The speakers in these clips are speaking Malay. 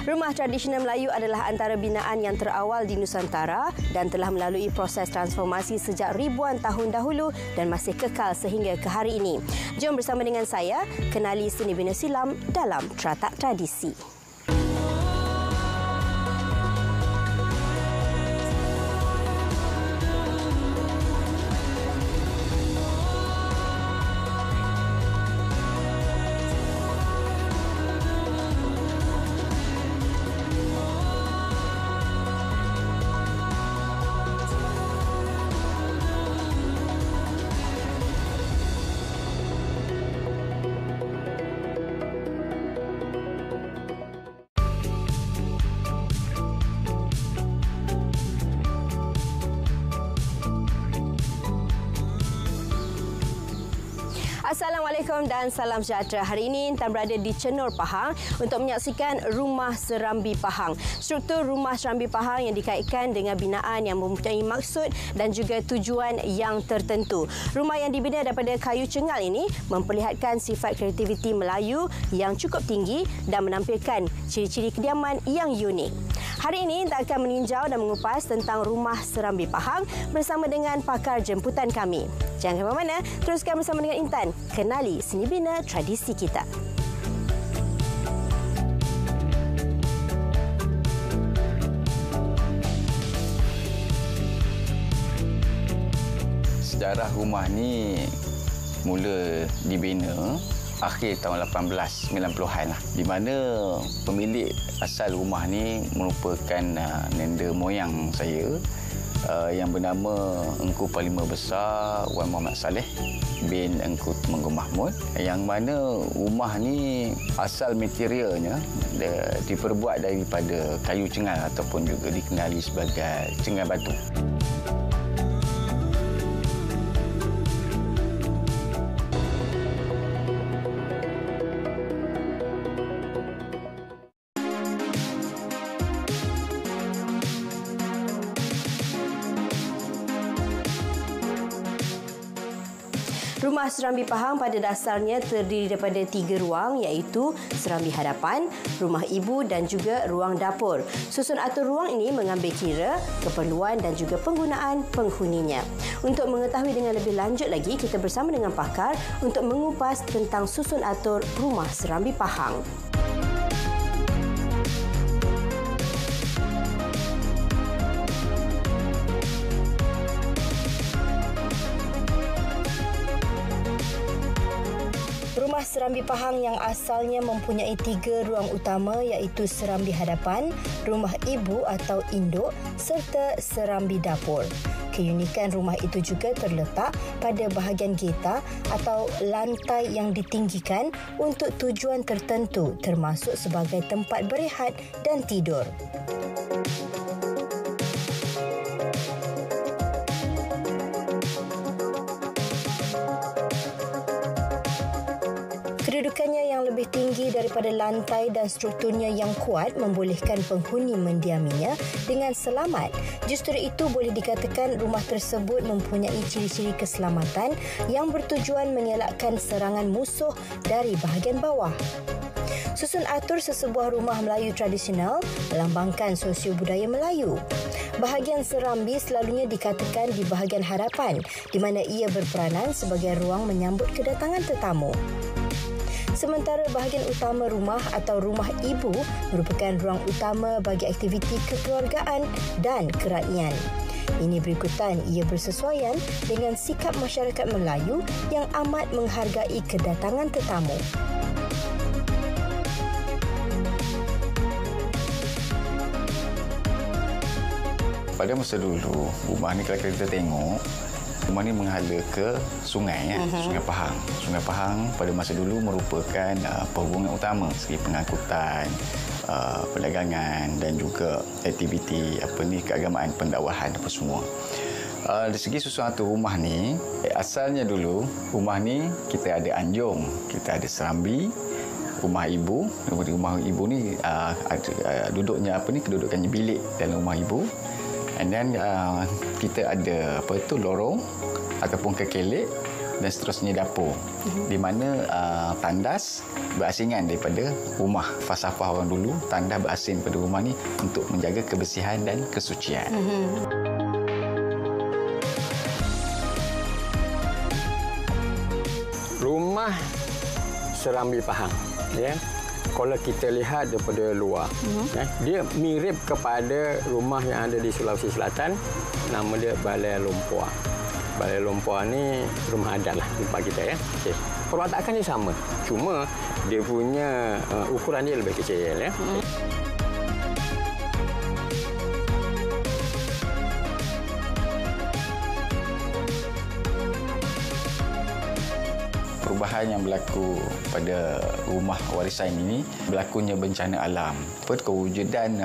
Rumah tradisional Melayu adalah antara binaan yang terawal di Nusantara dan telah melalui proses transformasi sejak ribuan tahun dahulu dan masih kekal sehingga ke hari ini. Jom bersama dengan saya kenali seni bina silam dalam Teratak Tradisi. Assalamualaikum dan salam sejahtera. Hari ini Intan berada di Cenur Pahang untuk menyaksikan Rumah Serambi Pahang. Struktur Rumah Serambi Pahang yang dikaitkan dengan binaan yang mempunyai maksud dan juga tujuan yang tertentu. Rumah yang dibina daripada kayu cengal ini memperlihatkan sifat kreativiti Melayu yang cukup tinggi dan menampilkan ciri-ciri kediaman yang unik. Hari ini kita akan meninjau dan mengupas tentang Rumah Serambi Pahang bersama dengan pakar jemputan kami. Jangan ke mana-mana, teruskan bersama dengan Intan. Kenali seni bina tradisi kita. Sejarah rumah ni mula dibina akhir tahun 1890-an lah, di mana pemilik asal rumah ni merupakan nenda moyang saya yang bernama Engku Parlimen Besar Wan Muhammad Saleh bin Engku Temenggung Mahmud, yang mana rumah ni asal materialnya diperbuat daripada kayu cengal ataupun juga dikenali sebagai cengal batu. Rumah Serambi Pahang pada dasarnya terdiri daripada 3 ruang, iaitu serambi hadapan, rumah ibu dan juga ruang dapur. Susun atur ruang ini mengambil kira keperluan dan juga penggunaan penghuninya. Untuk mengetahui dengan lebih lanjut lagi, kita bersama dengan pakar untuk mengupas tentang susun atur Rumah Serambi Pahang. Rumah Serambi Pahang yang asalnya mempunyai 3 ruang utama, iaitu serambi hadapan, rumah ibu atau induk serta serambi dapur. Keunikan rumah itu juga terletak pada bahagian getah atau lantai yang ditinggikan untuk tujuan tertentu, termasuk sebagai tempat berehat dan tidur. Kedudukannya yang lebih tinggi daripada lantai dan strukturnya yang kuat membolehkan penghuni mendiaminya dengan selamat. Justru itu boleh dikatakan rumah tersebut mempunyai ciri-ciri keselamatan yang bertujuan mengelakkan serangan musuh dari bahagian bawah. Susun atur sesebuah rumah Melayu tradisional melambangkan sosio-budaya Melayu. Bahagian serambi selalunya dikatakan di bahagian hadapan, di mana ia berperanan sebagai ruang menyambut kedatangan tetamu. Sementara bahagian utama rumah atau rumah ibu merupakan ruang utama bagi aktiviti kekeluargaan dan kerakyatan. Ini berikutan ia bersesuaian dengan sikap masyarakat Melayu yang amat menghargai kedatangan tetamu. Pada masa dulu, rumah ni kalau kita tengok, rumah ni menghala ke sungai, Sungai Pahang. Sungai Pahang pada masa dulu merupakan perhubungan utama segi pengangkutan, perdagangan dan juga aktiviti keagamaan, pendakwahan apa semua. Dari segi susun atur rumah ni, asalnya dulu rumah ni kita ada anjung, kita ada serambi, rumah ibu. Rumah ibu ni duduknya kedudukannya bilik dalam rumah ibu. And then kita ada lorong ataupun kekelek dan seterusnya dapur. Di mana tandas berasingan daripada rumah. Falsafah orang dulu, tandas berasing pada rumah ni untuk menjaga kebersihan dan kesucian. Rumah Serambi Pahang, ya. Kalau kita lihat daripada luar, dia mirip kepada rumah yang ada di Sulawesi Selatan. Nama dia Balai Lumpur. Balai Lumpur ni rumah adat lah tempat kita, ya. Okay. Perwatakan dia sama, cuma dia punya ukuran dia lebih kecil, ya. Perubahan yang berlaku pada rumah warisan ini berlakunya bencana alam. Kewujudan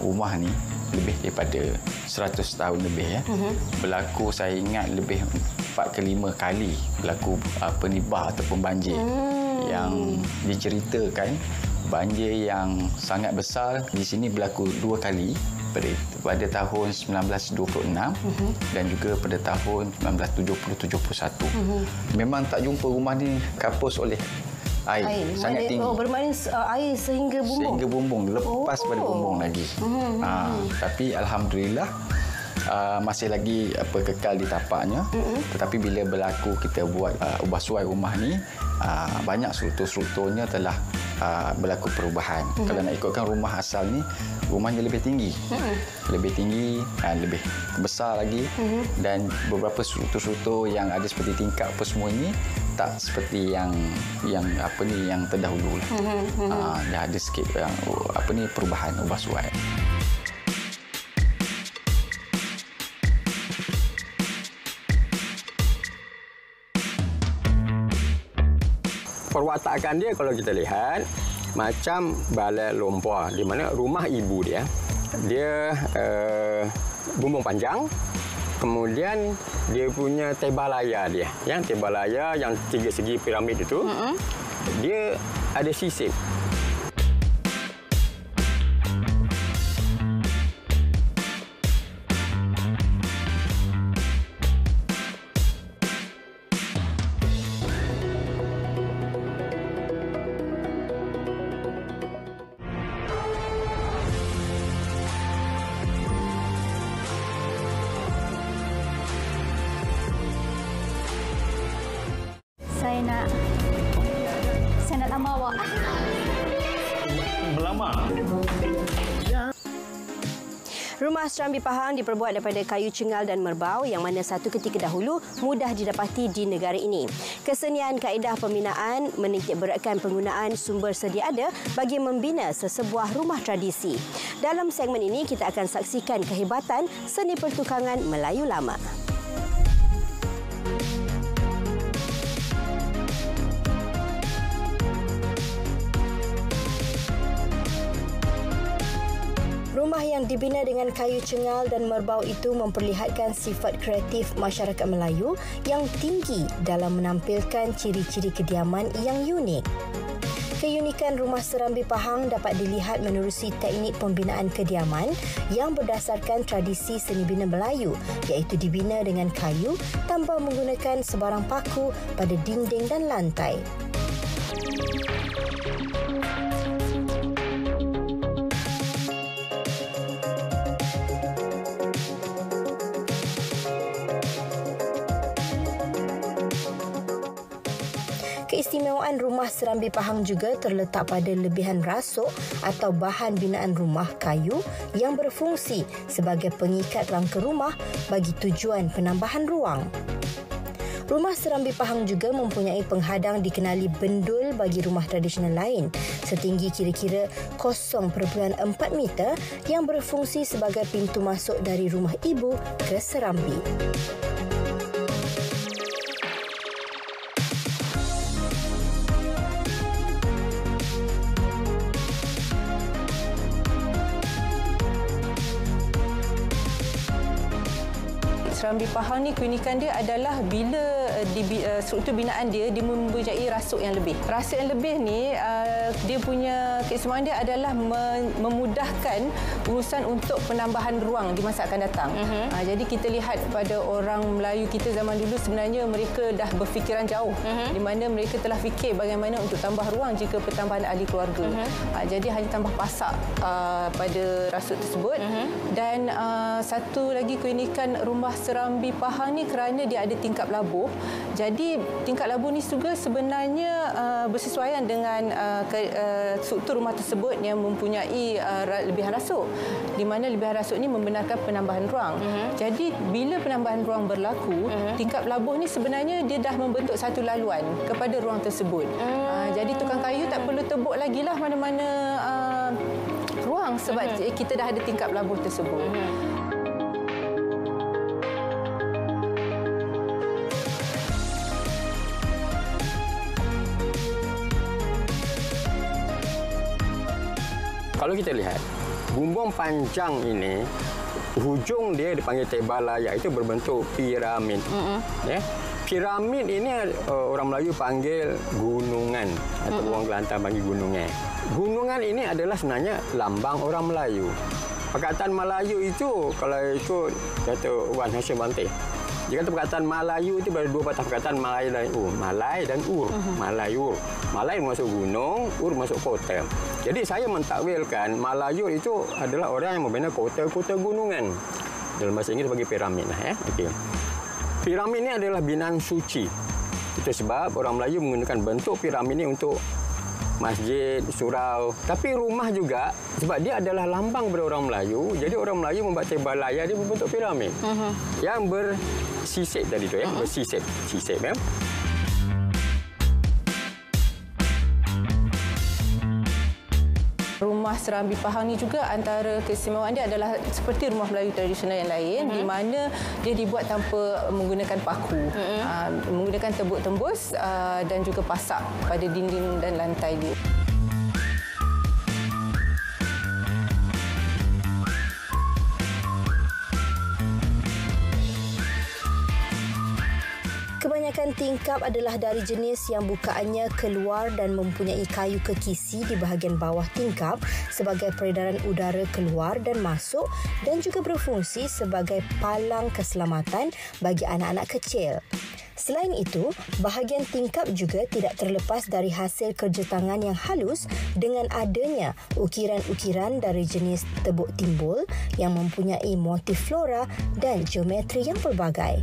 rumah ni lebih daripada 100 tahun lebih, ya. Berlaku, saya ingat, lebih 4 ke 5 kali berlaku penibah ataupun banjir. Yang diceritakan banjir yang sangat besar di sini berlaku 2 kali pada tahun 1926 dan juga pada tahun 1970-71. Memang tak jumpa rumah ni kapus oleh air. Sangat tinggi. Bermakna air sehingga bumbung. Sehingga bumbung, lepas pada bumbung lagi. Tapi alhamdulillah masih lagi kekal di tapaknya. Tetapi bila berlaku kita buat ubah suai rumah ni, banyak struktur-strukturnya telah berlaku perubahan. Kalau nak ikutkan rumah asal ni, rumahnya lebih tinggi. Lebih tinggi, lebih besar lagi. Dan beberapa struktur-struktur yang ada seperti tingkap apa semua ini tak seperti yang terdahulu lah. Dah ada sikit perubahan ubah suai. Perwatakan dia kalau kita lihat macam Balai Lumpur, di mana rumah ibu dia bumbung panjang, kemudian dia punya tebalaya dia, yang tebalaya yang 3 segi piramid itu, dia ada sisip. Saya nak lamar awak. Melamar? Rumah Serambi Pahang diperbuat daripada kayu cengal dan merbau yang mana satu ketika dahulu mudah didapati di negara ini. Kesenian kaedah pembinaan menitik beratkan penggunaan sumber sedia ada bagi membina sesebuah rumah tradisi. Dalam segmen ini kita akan saksikan kehebatan seni pertukangan Melayu lama. Rumah yang dibina dengan kayu cengal dan merbau itu memperlihatkan sifat kreatif masyarakat Melayu yang tinggi dalam menampilkan ciri-ciri kediaman yang unik. Keunikan rumah Serambi Pahang dapat dilihat menerusi teknik pembinaan kediaman yang berdasarkan tradisi seni bina Melayu, iaitu dibina dengan kayu tanpa menggunakan sebarang paku pada dinding dan lantai. Keistimewaan rumah Serambi Pahang juga terletak pada lebihan rasuk atau bahan binaan rumah kayu yang berfungsi sebagai pengikat rangka rumah bagi tujuan penambahan ruang. Rumah Serambi Pahang juga mempunyai penghadang dikenali bendul bagi rumah tradisional lain setinggi kira-kira 0.4 meter yang berfungsi sebagai pintu masuk dari rumah ibu ke Serambi. Serambi Pahang ni keunikan dia adalah bila struktur binaan dia mempunyai rasuk yang lebih. Rasuk yang lebih ni dia punya keistimewaan dia adalah memudahkan urusan untuk penambahan ruang di masa akan datang. Jadi kita lihat pada orang Melayu kita zaman dulu sebenarnya mereka dah berfikiran jauh di mana mereka telah fikir bagaimana untuk tambah ruang jika pertambahan ahli keluarga. Jadi hanya tambah pasak pada rasuk tersebut. Dan satu lagi keunikan rumah Serambi Pahang ni kerana dia ada tingkap labuh. Jadi tingkap labuh ni juga sebenarnya bersesuaian dengan struktur rumah tersebut yang mempunyai lebihan rasuk. Di mana lebihan rasuk ni membenarkan penambahan ruang. Jadi bila penambahan ruang berlaku, tingkap labuh ni sebenarnya dia dah membentuk satu laluan kepada ruang tersebut. Jadi tukang kayu tak perlu tebuk lagi lah mana-mana ruang sebab kita dah ada tingkap labuh tersebut. Kalau kita lihat, bumbung panjang ini, hujung dia dipanggil tebalaya, itu berbentuk piramid. Ya. Piramid ini orang Melayu panggil gunungan, atau orang Kelantan panggil gunungan. Gunungan ini adalah sebenarnya lambang orang Melayu. Perkataan Melayu itu, kalau ikut Dato' Wan Hashim Banteng, dia kata perkataan Melayu itu berada dua patah perkataan Malay dan Ur. Malay dan Ur. Malayur. Malay masuk gunung, Ur masuk kota. Jadi saya mentakwilkan Malayur itu adalah orang yang membina kota-kota gunungan. Dalam bahasa Inggeris bagi piramid. Okay. Piramid ini adalah binaan suci. Itu sebab orang Melayu menggunakan bentuk piramid ini untuk masjid, surau. Tapi rumah juga, sebab dia adalah lambang kepada orang Melayu, jadi orang Melayu membuat tebalaya dia berbentuk piramid. Yang bersisip tadi tu, bersisip. Sisip, ya. Rumah Serambi Pahang ni juga antara keistimewaan dia adalah seperti rumah Melayu tradisional yang lain di mana dia dibuat tanpa menggunakan paku. Menggunakan tembok tembus dan juga pasak pada dinding dan lantai dia. Kebanyakan tingkap adalah dari jenis yang bukaannya keluar dan mempunyai kayu kekisi di bahagian bawah tingkap sebagai peredaran udara keluar dan masuk dan juga berfungsi sebagai palang keselamatan bagi anak-anak kecil. Selain itu, bahagian tingkap juga tidak terlepas dari hasil kerja tangan yang halus dengan adanya ukiran-ukiran dari jenis tebuk timbul yang mempunyai motif flora dan geometri yang pelbagai.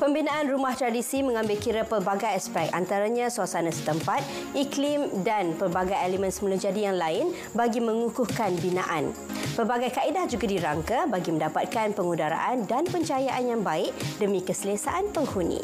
Pembinaan rumah tradisi mengambil kira pelbagai aspek, antaranya suasana setempat, iklim dan pelbagai elemen semula jadi yang lain bagi mengukuhkan binaan. Pelbagai kaedah juga dirangka bagi mendapatkan pengudaraan dan pencahayaan yang baik demi keselesaan penghuni.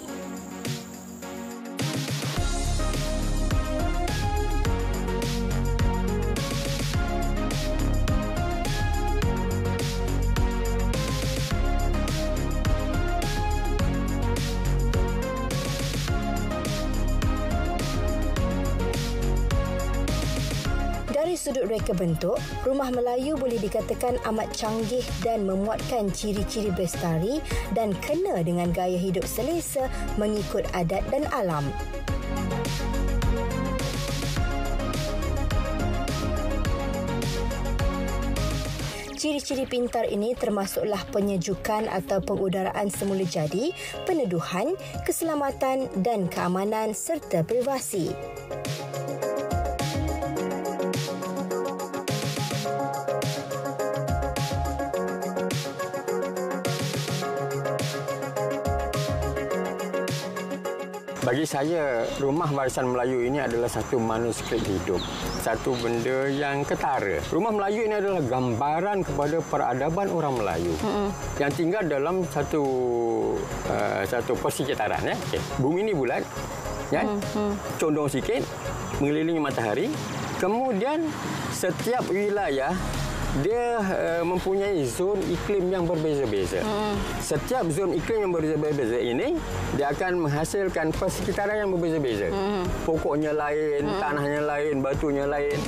Dari sudut reka bentuk, rumah Melayu boleh dikatakan amat canggih dan memuatkan ciri-ciri bestari dan kena dengan gaya hidup selesa mengikut adat dan alam. Ciri-ciri pintar ini termasuklah penyejukan atau pengudaraan semula jadi, peneduhan, keselamatan dan keamanan serta privasi. Bagi saya, rumah warisan Melayu ini adalah satu manuskrip hidup. Satu benda yang ketara. Rumah Melayu ini adalah gambaran kepada peradaban orang Melayu yang tinggal dalam satu persekitaran. Ya? Okay. Bumi ini bulat, ya? Condong sikit, mengelilingi matahari. Kemudian, setiap wilayah dia mempunyai zon iklim yang berbeza-beza. Setiap zon iklim yang berbeza-beza ini, dia akan menghasilkan persekitaran yang berbeza-beza. Pokoknya lain, tanahnya lain, batunya lain.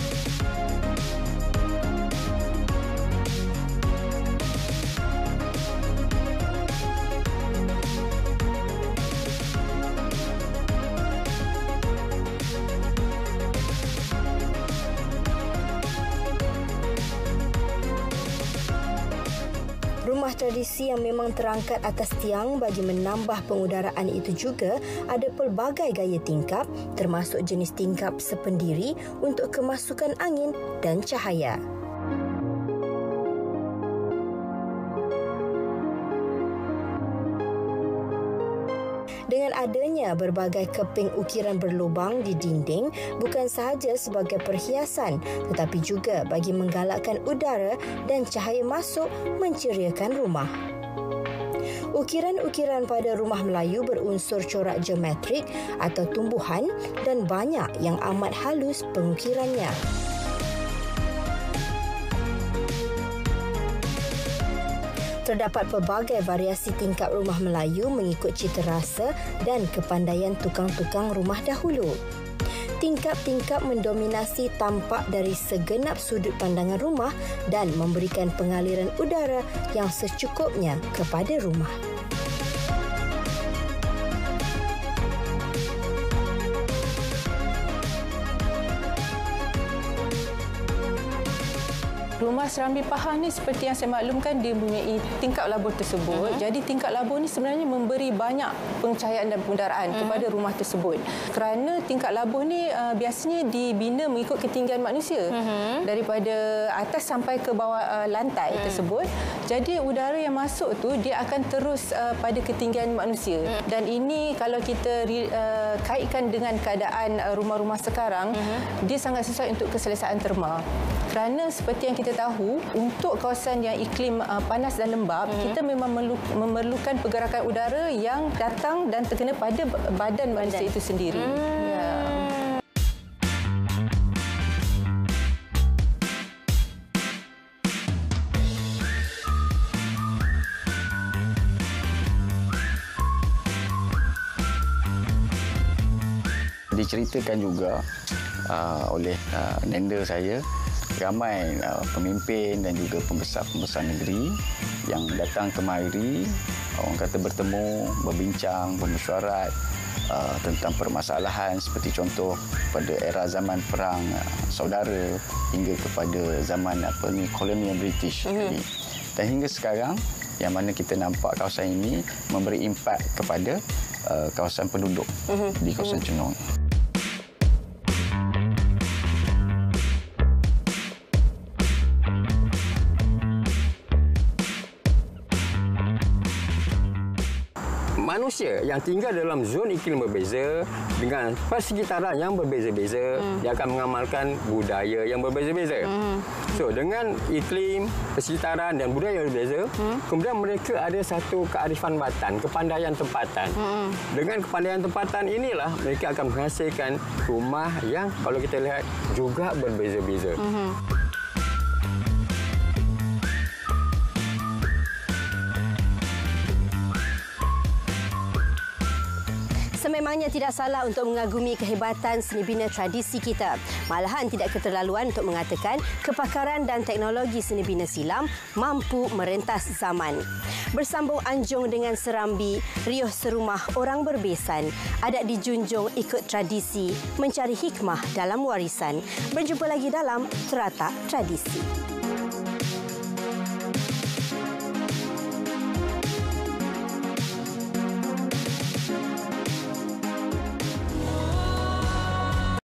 Rumah tradisi yang memang terangkat atas tiang bagi menambah pengudaraan itu juga ada pelbagai gaya tingkap termasuk jenis tingkap sependiri untuk kemasukan angin dan cahaya. Dengan adanya berbagai keping ukiran berlubang di dinding bukan sahaja sebagai perhiasan tetapi juga bagi menggalakkan udara dan cahaya masuk menceriakan rumah. Ukiran-ukiran pada rumah Melayu berunsur corak geometrik atau tumbuhan dan banyak yang amat halus pengukirannya. Terdapat pelbagai variasi tingkap rumah Melayu mengikut cita rasa dan kepandaian tukang-tukang rumah dahulu. Tingkap-tingkap mendominasi tampak dari segenap sudut pandangan rumah dan memberikan pengaliran udara yang secukupnya kepada rumah. Rumah Serambi Pahang ni seperti yang saya maklumkan dia mempunyai tingkap labur tersebut. Jadi tingkap labur ni sebenarnya memberi banyak pencahayaan dan pengudaraan kepada rumah tersebut. Kerana tingkap labur ni biasanya dibina mengikut ketinggian manusia. Daripada atas sampai ke bawah lantai tersebut. Jadi udara yang masuk tu dia akan terus pada ketinggian manusia. Dan ini kalau kita kaitkan dengan keadaan rumah-rumah sekarang, dia sangat sesuai untuk keselesaan terma. Kerana seperti yang kita tahu, untuk kawasan yang iklim panas dan lembap, kita memang memerlukan pergerakan udara yang datang dan terkena pada badan manusia itu sendiri. Ya. Diceritakan juga oleh nenda saya, ramai pemimpin dan juga pembesar-pembesar negeri yang datang kemari, orang kata bertemu, berbincang, bermesyuarat tentang permasalahan seperti contoh pada era zaman perang saudara hingga kepada zaman kolonial British. Dan hingga sekarang yang mana kita nampak kawasan ini memberi impak kepada kawasan penduduk di kawasan Chenong. manusia yang tinggal dalam zon iklim berbeza dengan persekitaran yang berbeza-beza, dia akan mengamalkan budaya yang berbeza-beza. So, dengan iklim, persekitaran dan budaya yang berbeza, kemudian mereka ada satu kearifan batan, kepandaian tempatan. Dengan kepandaian tempatan inilah mereka akan menghasilkan rumah yang kalau kita lihat juga berbeza-beza. Sememangnya tidak salah untuk mengagumi kehebatan seni bina tradisi kita. Malahan tidak keterlaluan untuk mengatakan kepakaran dan teknologi seni bina silam mampu merentas zaman. Bersambung anjung dengan serambi, riuh serumah orang berbesan, adat dijunjung ikut tradisi, mencari hikmah dalam warisan. Berjumpa lagi dalam Teratak Tradisi.